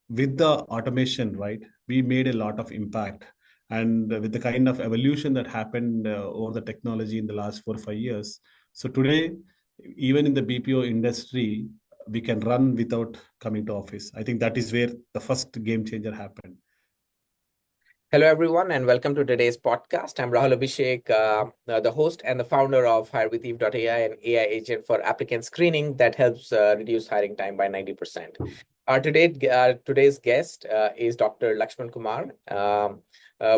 with the automation, right, we made a lot of impact. And with the kind of evolution that happened over the technology in the last 4 or 5 years. So today, even in the BPO industry, we can run without coming to office. I think that is where the first game changer happened. Hello, everyone, and welcome to today's podcast. I'm Rahul Abhishek, the host and the founder of HireWithEve.ai, an AI agent for applicant screening that helps reduce hiring time by 90%. Today's guest is Dr. Lakshman Kumar.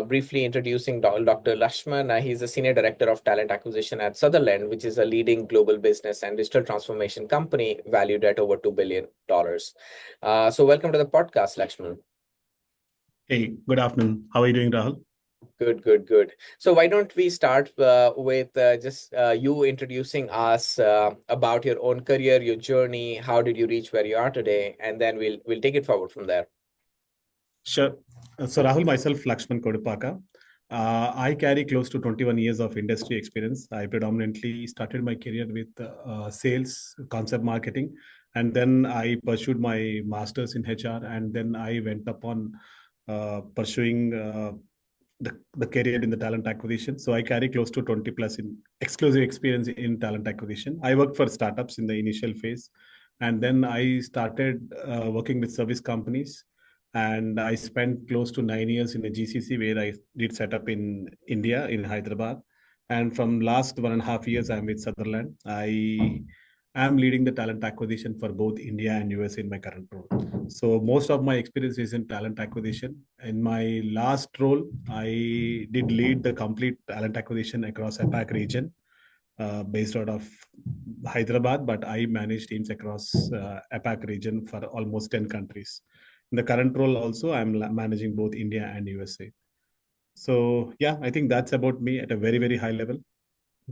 Briefly introducing Dr. Lakshman, he's the Senior Director of Talent Acquisition at Sutherland, which is a leading global business and digital transformation company valued at over $2 billion. So welcome to the podcast, Lakshman. Hey, good afternoon. How are you doing, Rahul? Good, good, good. So why don't we start with just you introducing us about your own career, your journey, how did you reach where you are today, and then we'll take it forward from there. Sure. So, Rahul, myself, Lakshman Kodupaka. I carry close to 21 years of industry experience. I predominantly started my career with sales, concept marketing, and then I pursued my master's in HR, and then I went upon pursuing the career in the talent acquisition. So I carry close to 20 plus in exclusive experience in talent acquisition. I worked for startups in the initial phase, and then I started working with service companies, and I spent close to 9 years in a GCC where I did set up in India, in Hyderabad. And from last 1.5 years, I'm with Sutherland. I am leading the talent acquisition for both India and US in my current role. So most of my experience is in talent acquisition. In my last role, I did lead the complete talent acquisition across APAC region, based out of Hyderabad, but I manage teams across APAC region for almost 10 countries. In the current role also, I'm managing both India and USA. So yeah, I think that's about me at a very, very high level.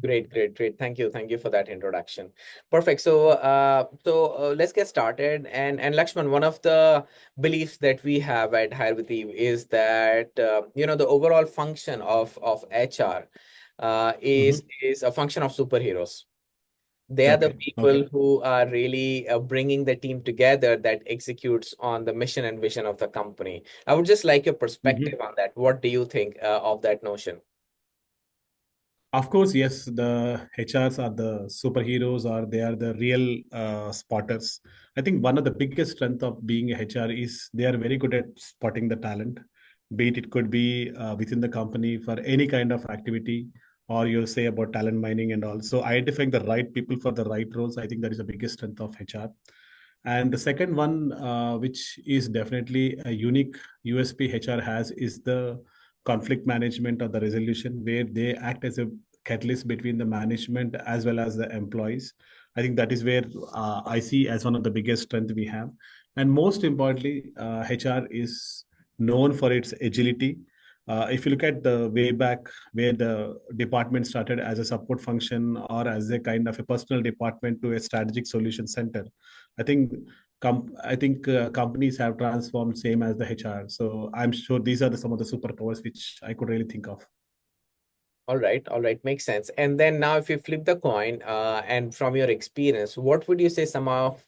Great, great, great. Thank you for that introduction. Perfect. So let's get started. And Lakshman, one of the beliefs that we have at Hire with Eve is that the overall function of HR Mhm. is a function of superheroes. They are the Okay. people Okay. who are really bringing the team together that executes on the mission and vision of the company. I would just like your Mhm. perspective on that. What do you think of that notion? Of course, yes, the HRs are the superheroes or they are the real spotters. I think one of the biggest strength of being a HR is they are very good at spotting the talent, be it could be within the company for any kind of activity, or you say about talent mining and also identifying the right people for the right roles. I think that is the biggest strength of HR. And the second one, which is definitely a unique USP HR has, is the conflict management or the resolution, where they act as a catalyst between the management as well as the employees. I think that is where I see as one of the biggest strength we have. And most importantly, HR is known for its agility. If you look at the way back where the department started as a support function or as a kind of a personal department to a strategic solution center, I think companies have transformed same as the HR. So I'm sure these are some of the superpowers which I could really think of. All right, makes sense. And then now, if you flip the coin, and from your experience, what would you say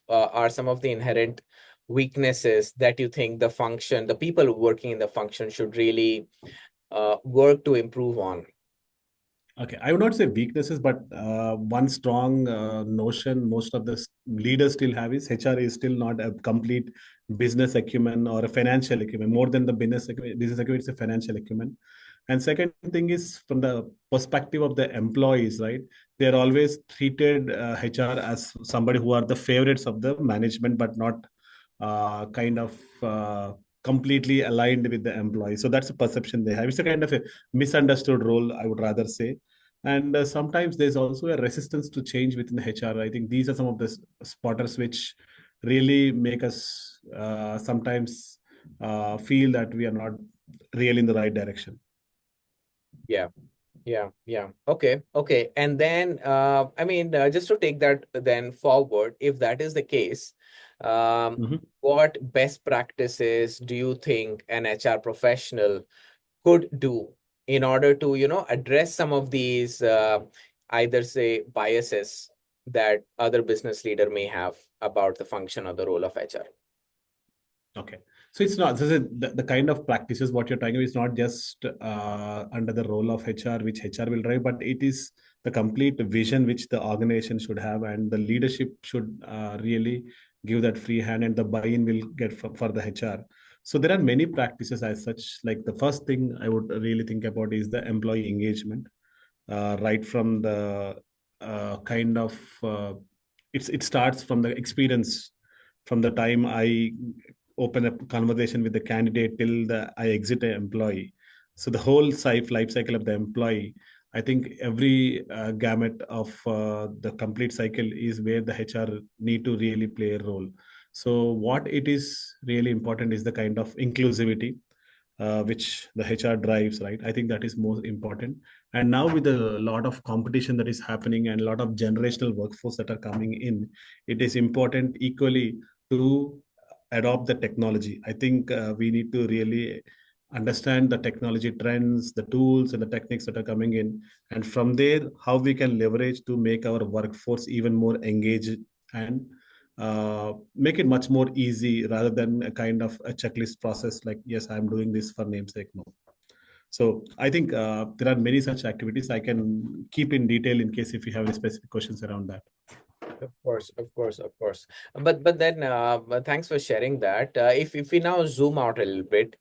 are some of the inherent weaknesses that you think the people working in the function should really work to improve on? Okay, I would not say weaknesses, but one strong notion most of the leaders still have is HR is still not a complete business acumen or a financial acumen. More than the business acumen, it's a financial acumen. And second thing is from the perspective of the employees, right? They're always treated HR as somebody who are the favorites of the management, but not kind of completely aligned with the employee. So that's a perception they have. It's a kind of a misunderstood role, I would rather say. And sometimes there's also a resistance to change within the HR. I think these are some of the spotters which really make us sometimes feel that we are not really in the right direction. Yeah. Yeah, yeah. Okay, okay. And then, just to take that then forward, if that is the case, Mhm. what best practices do you think an HR professional could do in order to, address some of these either say biases that other business leader may have about the function or the role of HR? Okay. So it's not, so the kind of practices what you're talking about is not just under the role of HR, which HR will drive, but it is the complete vision which the organization should have, and the leadership should really give that free hand, and the buy-in will get for the HR. So there are many practices as such. Like the first thing I would really think about is the employee engagement, right from the kind of it starts from the experience, from the time I open a conversation with the candidate till the I exit an employee. So the whole life cycle of the employee, I think every gamut of the complete cycle is where the HR need to really play a role. So what it is really important is the kind of inclusivity which the HR drives, right? I think that is most important. And now with a lot of competition that is happening and a lot of generational workforce that are coming in, it is important equally to adopt the technology. I think we need to really understand the technology trends, the tools and the techniques that are coming in. And from there, how we can leverage to make our workforce even more engaged and make it much more easy rather than a kind of a checklist process like, yes, I'm doing this for namesake. No. So I think there are many such activities I can keep in detail in case if you have any specific questions around that. Of course, of course, of course. But then, thanks for sharing that. If we now zoom out a little bit,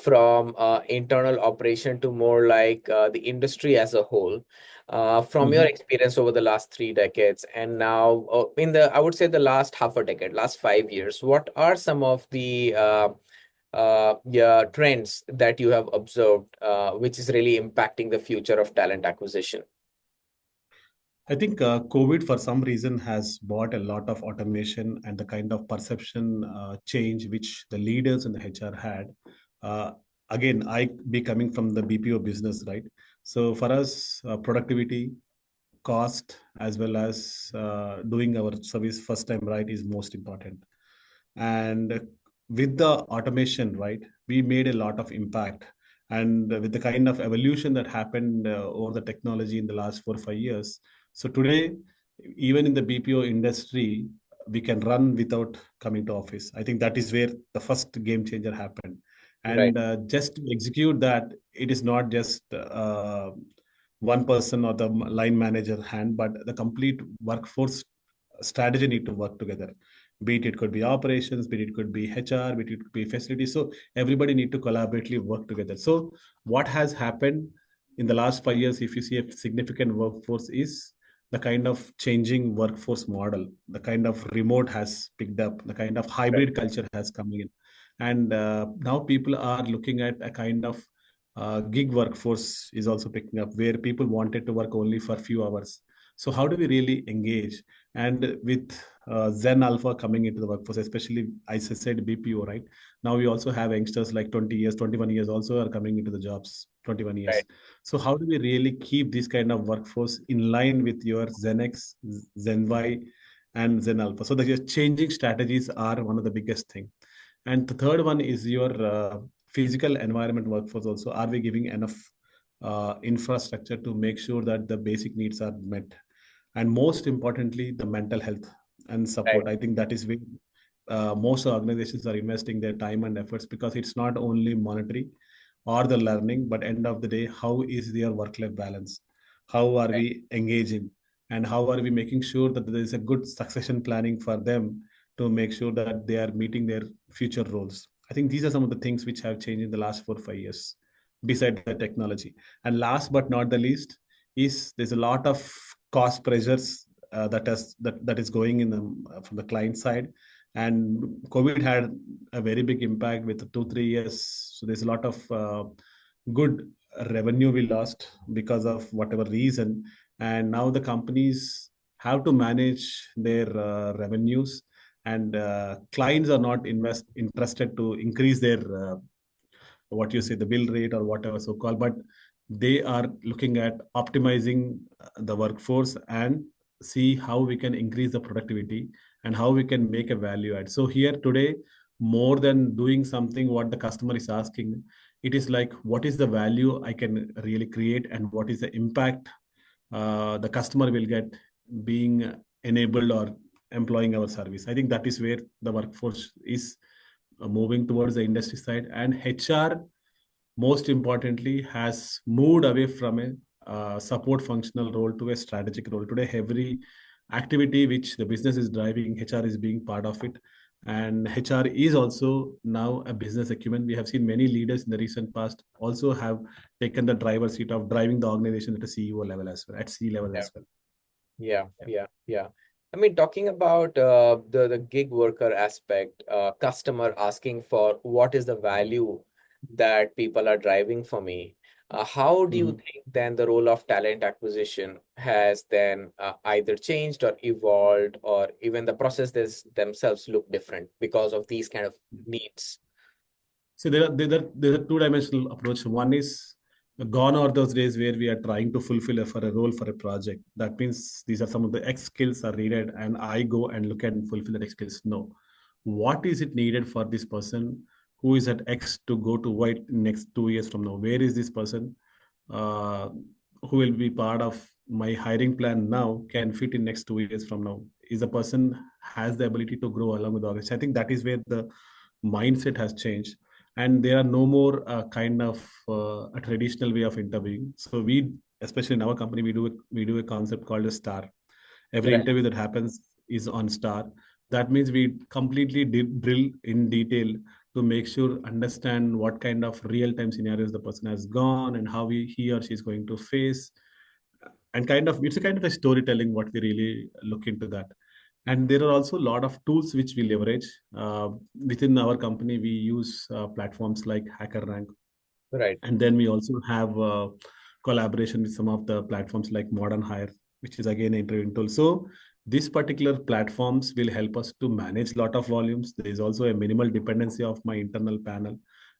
from internal operation to more like the industry as a whole, from your Mhm. experience over the last 3 decades, and now in the, I would say the last half a decade, last 5 years, what are some of the yeah, trends that you have observed, which is really impacting the future of talent acquisition? I think COVID, for some reason, has brought a lot of automation and the kind of perception change which the leaders in the HR had. Uh, Again, I be coming from the BPO business, right? So for us, productivity, cost, as well as doing our service first time right is most important. And with the automation, right, we made a lot of impact. And with the kind of evolution that happened over the technology in the last 4 or 5 years, so today, even in the BPO industry, we can run without coming to office. I think that is where the first game changer happened. Right, And just to execute that, it is not just one person or the line manager hand, but the complete workforce strategy need to work together. Be it could be operations, be it could be HR, be it could be facilities. So everybody need to collaboratively work together. So what has happened in the last 5 years, if you see a significant workforce, is the kind of changing workforce model, the kind of remote has picked up, the kind of right, hybrid culture has come in. And now people are looking at a kind of gig workforce is also picking up, where people wanted to work only for a few hours. So how do we really engage? And with Zen Alpha coming into the workforce, especially I said BPO, right? Now we also have youngsters like 20 years, 21 years also are coming into the jobs, 21 right, years. So how do we really keep this kind of workforce in line with your Zen X, Zen Y, and Zen Alpha? So the changing strategies are one of the biggest thing. And the third one is your physical environment workforce also. Are we giving enough infrastructure to make sure that the basic needs are met? And most importantly, the mental health and right, support. I think that is where most organizations are investing their time and efforts, because it's not only monetary or the learning, but end of the day, how is their work-life balance? How are right. we engaging? And how are we making sure that there is a good succession planning for them to make sure that they are meeting their future roles? I think these are some of the things which have changed in the last 4 or 5 years, beside the technology. And last but not the least, is there's a lot of cost pressures that is going in the from the client side. And COVID had a very big impact with 2 3 years. So there's a lot of good revenue we lost because of whatever reason. And now the companies have to manage their revenues, and clients are not interested to increase their what you say, the bill rate or whatever so called, but they are looking at optimizing the workforce and see how we can increase the productivity and how we can make a value add. So here today, more than doing something what the customer is asking, it is like, what is the value I can really create, and what is the impact the customer will get being enabled or employing our service. I think that is where the workforce is moving towards the industry side, and HR, most importantly, has moved away from a support functional role to a strategic role. Today, every activity which the business is driving, HR is being part of it. And HR is also now a business acumen. We have seen many leaders in the recent past also have taken the driver's seat of driving the organization at a CEO level as well, at C level Yeah. as well. Yeah. I mean, talking about the gig worker aspect, customer asking for what is the value that people are driving for me. How do you Mhm. think then the role of talent acquisition has then either changed or evolved, or even the processes themselves look different because of these kind of needs? So there are two-dimensional approach. One is gone are those days where we are trying to fulfill for a role for a project. That means these are some of the X skills are needed, and I go and look and fulfill the X skills. No, what is it needed for this person who is at X to go to Y next 2 years from now? Where is this person uh, who will be part of my hiring plan now can fit in next 2 years from now? Is a person has the ability to grow along with the organization? I think that is where the mindset has changed, and there are no more kind of a traditional way of interviewing. So we, especially in our company, we do a concept called a star. Every Right, interview that happens is on star. That means we completely drill in detail to make sure understand what kind of real time scenarios the person has gone and how he or she is going to face, and kind of it's a kind of a storytelling what we really look into that. And there are also a lot of tools which we leverage within our company. We use platforms like HackerRank, right, and then we also have collaboration with some of the platforms like Modern Hire, which is again an interviewing tool. So these particular platforms will help us to manage a lot of volumes. There is also a minimal dependency of my internal panel.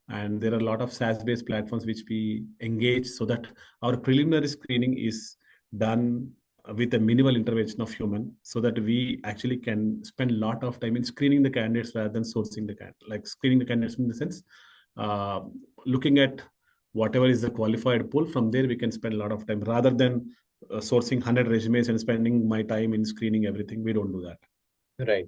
And there are a lot of SaaS-based platforms which we engage so that our preliminary screening is done with a minimal intervention of human, so that we actually can spend a lot of time in screening the candidates rather than sourcing the candidate, like screening the candidates in the sense uh, looking at whatever is the qualified pool. From there we can spend a lot of time rather than sourcing 100 resumes and spending my time in screening everything. We don't do that. right,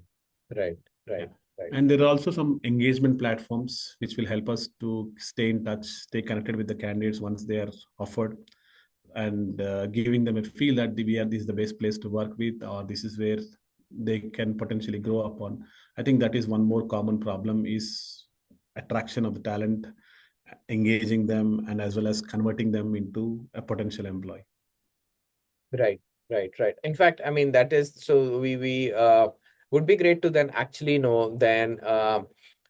right, Yeah. right, right, And there are also some engagement platforms which will help us to stay in touch, stay connected with the candidates once they are offered, and giving them a feel that this is the best place to work with, or this is where they can potentially grow upon. I think that is one more common problem is attraction of the talent, engaging them, and as well as converting them into a potential employee. right, right. In fact, I mean, that is so we would be great to then actually know then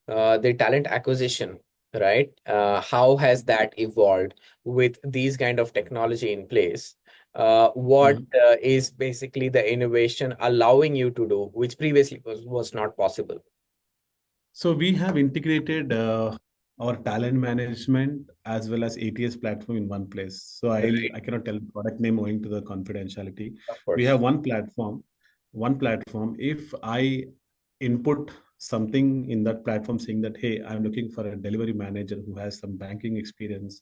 the talent acquisition, right? How has that evolved with these kind of technology in place? What Mhm. is basically the innovation allowing you to do, which previously was not possible? So we have integrated our talent management as well as ATS platform in one place. So Right, I cannot tell product name owing to the confidentiality. of We have course. one platform. One platform. If I input something in that platform saying that, hey, I'm looking for a delivery manager who has some banking experience,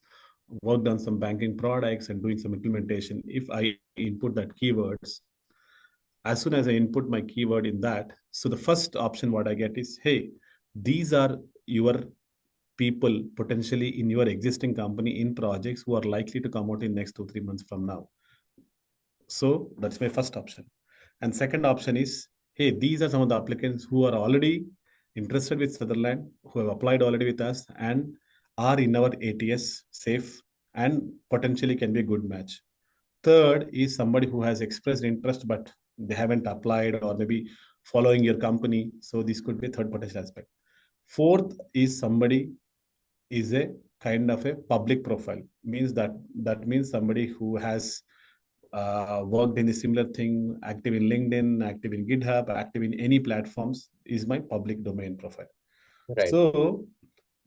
worked on some banking products and doing some implementation. If I input that keywords, as soon as I input my keyword in that, so the first option what I get is, hey, these are your people potentially in your existing company in projects who are likely to come out in next 2 3 months from now. So that's my first option. And second option is, hey, these are some of the applicants who are already interested with Sutherland, who have applied already with us and are in our ATS safe and potentially can be a good match. Third is somebody who has expressed interest, but they haven't applied or maybe following your company. So this could be a third potential aspect. Fourth is somebody is a kind of a public profile. Means that means somebody who has worked in a similar thing, active in LinkedIn, active in GitHub, active in any platforms is my public domain profile. Right, So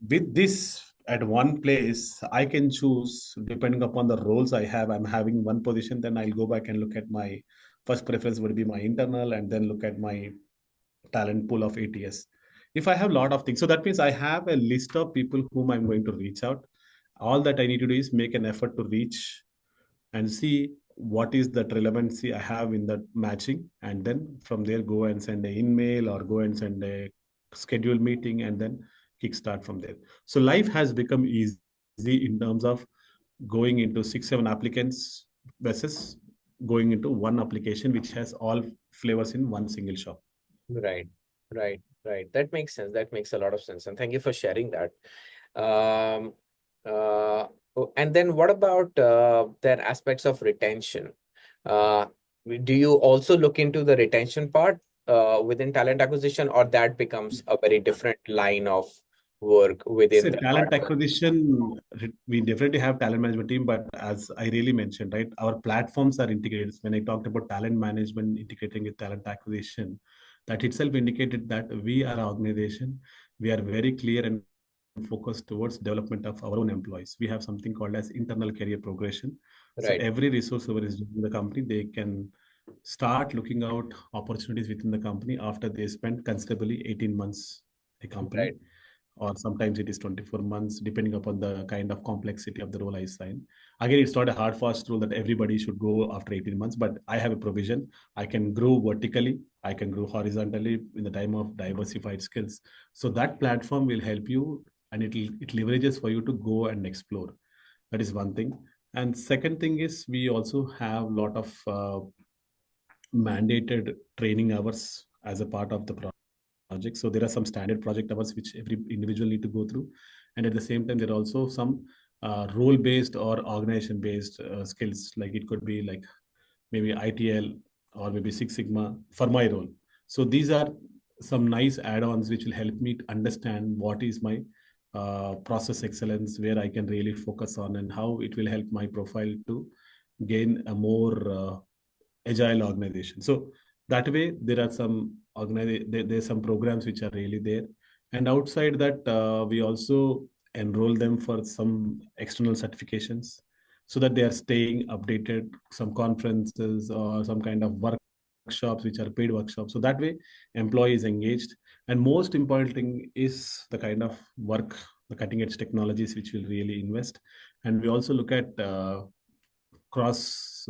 with this at one place, I can choose depending upon the roles I have. I'm having one position, then I'll go back and look at my first preference would be my internal, and then look at my talent pool of ATS. If I have a lot of things, so that means I have a list of people whom I'm going to reach out. All that I need to do is make an effort to reach and see what is that relevancy I have in that matching, and then from there go and send an email or go and send a scheduled meeting, and then kickstart from there. So life has become easy in terms of going into 6, 7 applicants versus going into one application which has all flavors in one single shop. Right, right. That makes sense. That makes a lot of sense. And thank you for sharing that. Um, and then what about their aspects of retention? Uh, do you also look into the retention part within talent acquisition, or that becomes a very different line of work So within the talent department? acquisition, we definitely have talent management team, but as I really mentioned, right, our platforms are integrated. When I talked about talent management integrating with talent acquisition, that itself indicated that we are an organization. We are very clear and focused towards development of our own employees. We have something called as internal career progression. So Right, every resource whoever is in the company, they can start looking out opportunities within the company after they spend considerably 18 months in the company, right, or sometimes it is 24 months, depending upon the kind of complexity of the role I sign. Again, it's not a hard, fast rule that everybody should go after 18 months, but I have a provision. I can grow vertically, I can grow horizontally in the time of diversified skills. So that platform will help you, and it leverages for you to go and explore. That is one thing. And second thing is we also have a lot of mandated training hours as a part of the project. So there are some standard project hours which every individual need to go through, and at the same time there are also some role based or organization based skills. Like it could be like maybe ITL or maybe Six Sigma for my role. So these are some nice add-ons which will help me to understand what is my process excellence, where I can really focus on, and how it will help my profile to gain a more agile organization. So that way there are some there's some programs which are really there, and outside that we also enroll them for some external certifications so that they are staying updated, some conferences or some kind of workshops which are paid workshops. So that way employee is engaged, and most important thing is the kind of work, the cutting edge technologies which will really invest. And we also look at cross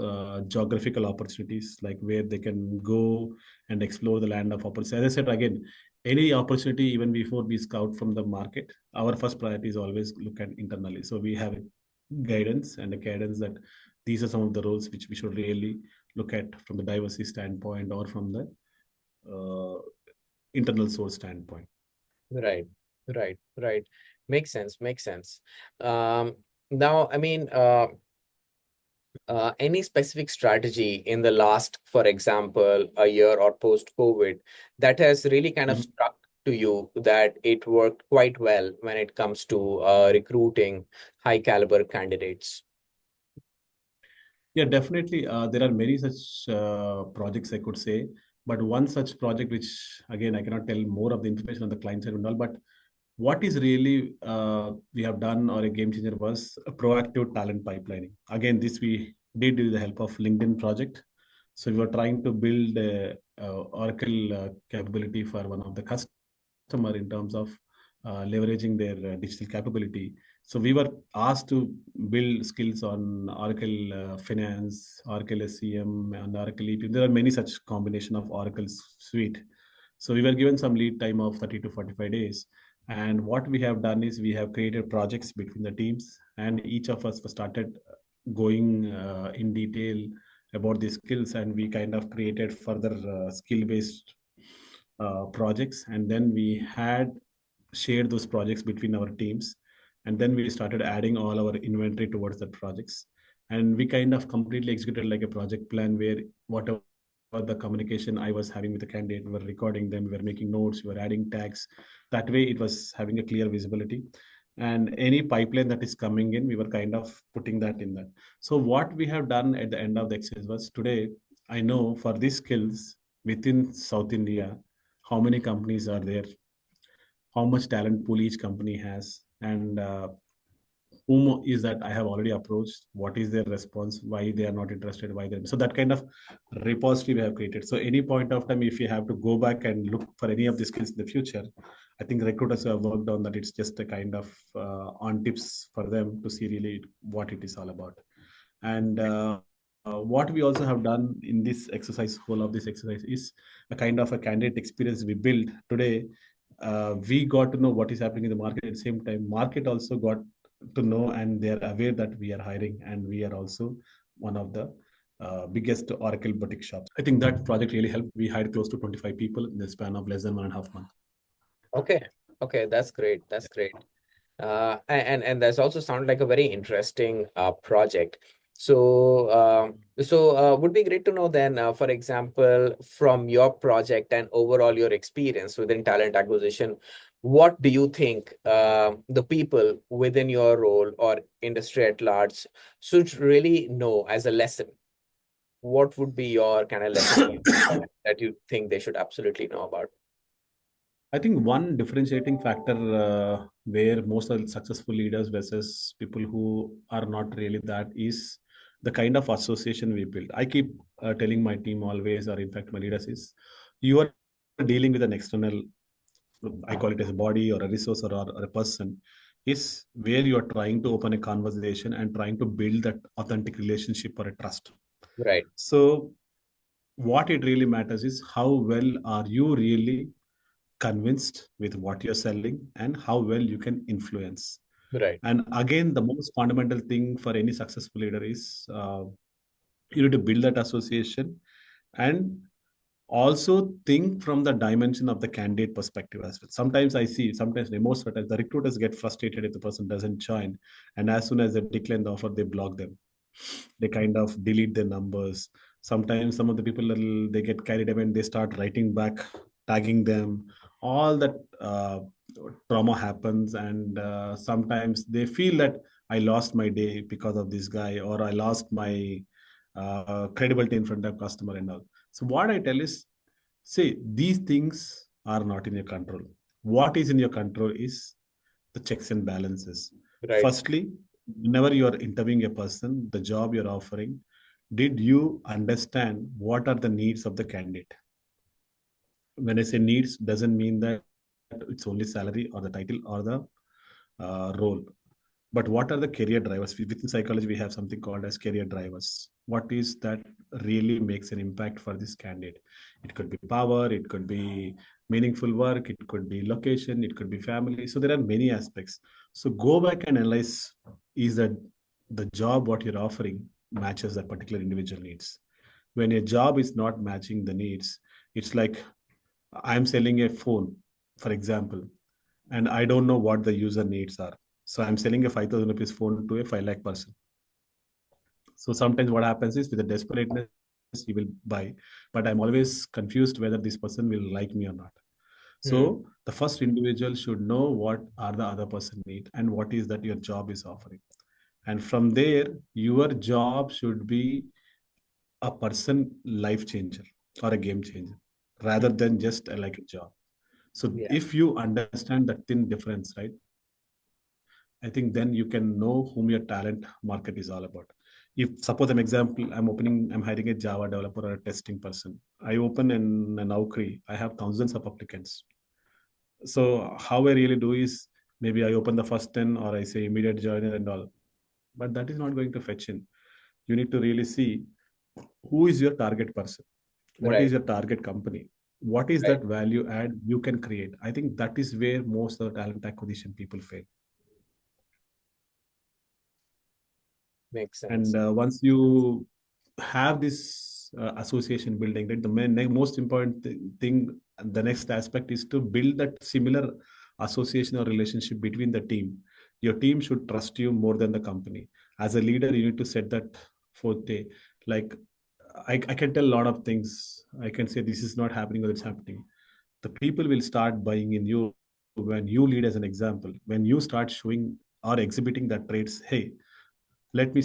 geographical opportunities, like where they can go and explore the land of opportunity. As I said again, any opportunity, even before we scout from the market, our first priority is always look at internally. So we have guidance and a guidance that these are some of the roles which we should really look at from the diversity standpoint or from the uh, internal source standpoint. right, right. Makes sense, makes sense. Now, I mean, any specific strategy in the last, for example, a year or post-COVID that has really kind of Mhm. struck to you that it worked quite well when it comes to recruiting high caliber candidates? Yeah, definitely. There are many such projects I could say, but one such project, which again I cannot tell more of the information on the client side and all, but what is really we have done or a game changer was a proactive talent pipelining. Again, this we did with the help of LinkedIn project. So we were trying to build a, Oracle capability for one of the customer in terms of leveraging their digital capability. So we were asked to build skills on Oracle Finance, Oracle SCM, and Oracle EPM. There are many such combination of Oracle suite. So we were given some lead time of 30 to 45 days. And what we have done is we have created projects between the teams, and each of us started going in detail about the skills, and we kind of created further skill-based projects, and then we had shared those projects between our teams, and then we started adding all our inventory towards the projects, and we kind of completely executed like a project plan where whatever the communication I was having with the candidate, we were recording them, we were making notes, we were adding tags. That way it was having a clear visibility, and any pipeline that is coming in, we were kind of putting that in that. So what we have done at the end of the exercise was, today I know for these skills within South India, how many companies are there, how much talent pool each company has, and whom is that I have already approached, what is their response, why they are not interested, why they're so that kind of repository we have created. So any point of time, if you have to go back and look for any of the skills in the future, I think recruiters who have worked on that, it's just a kind of on tips for them to see really what it is all about. And what we also have done in this exercise, whole of this exercise, is a kind of a candidate experience we build today. we got to know what is happening in the market. At the same time, market also got to know, and they are aware that we are hiring, and we are also one of the biggest Oracle boutique shops. I think that project really helped. We hired close to 25 people in the span of less than 1.5 months. Okay. Okay, that's great. That's great. And that's also sound like a very interesting project. So would be great to know then, for example, from your project and overall your experience within talent acquisition, what do you think the people within your role or industry at large should really know as a lesson? What would be your kind of lesson that you think they should absolutely know about? I think one differentiating factor where most of the successful leaders versus people who are not really that is the kind of association we build. I keep telling my team always, or in fact, my leaders is, you are dealing with an external, I call it as a body or a resource or a person, is where you are trying to open a conversation and trying to build that authentic relationship or a trust. Right, So, what it really matters is how well are you really convinced with what you're selling and how well you can influence. right, And again, the most fundamental thing for any successful leader is you need to build that association and also think from the dimension of the candidate perspective as well. Sometimes I see, sometimes most of the time, the recruiters get frustrated if the person doesn't join, and as soon as they decline the offer, they block them. They kind of delete their numbers. Sometimes some of the people they get carried away and they start writing back, tagging them. All that trauma happens, and sometimes they feel that I lost my day because of this guy, or I lost my credibility in front of customer and all. So what I tell is, see, these things are not in your control. What is in your control is the checks and balances. right, Firstly, whenever you are interviewing a person, the job you're offering, did you understand what are the needs of the candidate? When I say needs, doesn't mean that it's only salary or the title or the role. But what are the career drivers? Within psychology, we have something called as career drivers. What is that really makes an impact for this candidate? It could be power, it could be meaningful work, it could be location, it could be family. So there are many aspects. So go back and analyze, is that the job what you're offering matches that particular individual needs. When a job is not matching the needs, it's like I'm selling a phone, for example, and I don't know what the user needs are. So I'm selling a 5,000 rupees phone to a 5 lakh person. So sometimes what happens is, with the desperateness, you will buy, but I'm always confused whether this person will like me or not. hmm, So the first individual should know what are the other person need and what is that your job is offering. And from there, your job should be a person life changer or a game changer rather than just like a job. So yeah, if you understand that thin difference, right, I think then you can know whom your talent market is all about. If suppose an example, I'm hiring a Java developer or a testing person. I open in an Naukri, I have thousands of applicants. So how I really do is, maybe I open the first 10 or I say immediate joiner and all. But that is not going to fetch in. You need to really see who is your target person, what right, is your target company, what is right. that value add you can create. I think that is where most of the talent acquisition people fail. Makes And sense. once you have this association building, right, the most important thing, the next aspect is to build that similar association or relationship between the team. Your team should trust you more than the company. As a leader, you need to set that forte. Like, I can tell a lot of things. I can say this is not happening or it's happening. The people will start buying in you when you lead as an example. When you start showing or exhibiting that traits, hey, let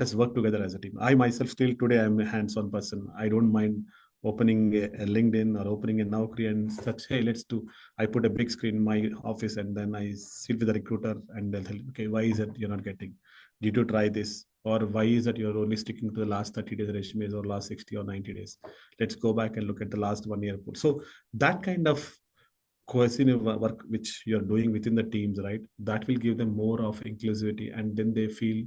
us work together as a team. I myself, still today, I'm a hands-on person. I don't mind opening a LinkedIn or opening a Naukri and such. Hey, let's do. I put a big screen in my office and then I sit with the recruiter and they'll tell, okay, why is it you're not getting? Did you try this? Or why is it you're only sticking to the last 30 days resumes or last 60 or 90 days? Let's go back and look at the last 1 year. So that kind of cohesive work which you're doing within the teams, right, that will give them more of inclusivity, and then they feel,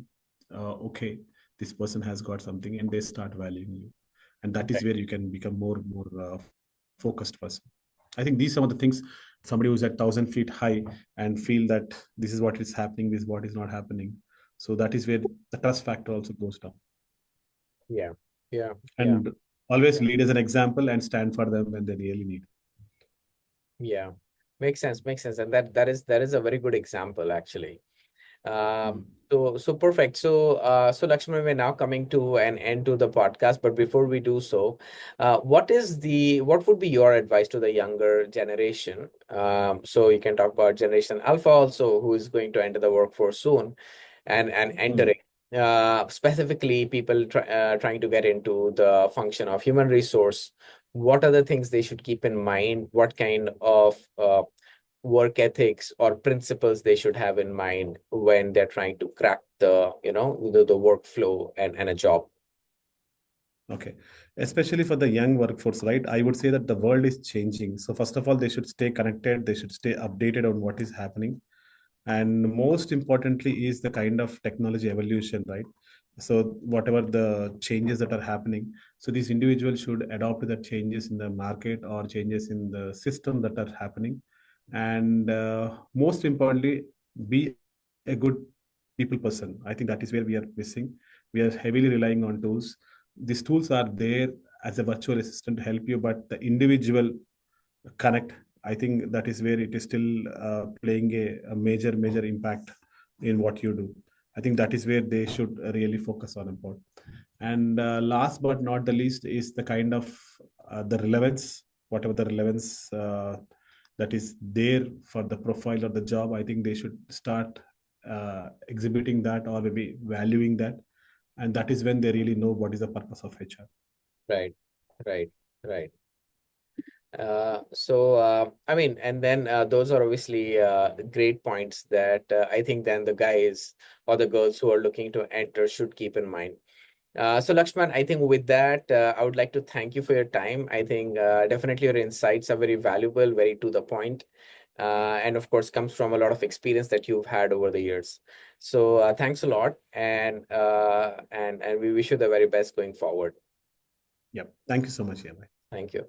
okay, this person has got something, and they start valuing you, and that is Right. where you can become more focused person. I think these are some of the things somebody who's at 1,000 feet high and feel that this is what is happening, this is what is not happening. So that is where the trust factor also goes down. Yeah, yeah, yeah, And always lead as an example and stand for them when they really need. yeah. Makes sense, makes sense. And that is a very good example, actually. Mm. So perfect. So Lakshman, we're now coming to an end to the podcast. But before we do so, what would be your advice to the younger generation? So you can talk about Generation Alpha also, who is going to enter the workforce soon, and Mm. entering. Specifically, people trying to get into the function of human resource. What are the things they should keep in mind? What kind of work ethics or principles they should have in mind when they're trying to crack the workflow and a job? Okay. Especially for the young workforce, right? I would say that the world is changing. So first of all, they should stay connected. They should stay updated on what is happening. And most importantly is the kind of technology evolution, right? So whatever the changes that are happening, so these individuals should adopt to the changes in the market or changes in the system that are happening. And most importantly, be a good people person. I think that is where we are missing. We are heavily relying on tools. These tools are there as a virtual assistant to help you, but the individual connect, I think that is where it is still playing a major impact in what you do. I think that is where they should really focus on about. And last but not the least is the kind of the relevance, whatever the relevance that is there for the profile or the job. I think they should start exhibiting that or maybe valuing that, and that is when they really know what is the purpose of HR. Right, right, right. I mean, and then those are obviously great points that I think then the guys or the girls who are looking to enter should keep in mind. So Lakshman, I think with that, I would like to thank you for your time. I think definitely your insights are very valuable, very to the point, and of course comes from a lot of experience that you've had over the years. So thanks a lot, and we wish you the very best going forward. Yep. Thank you so much, Yamai. Thank you.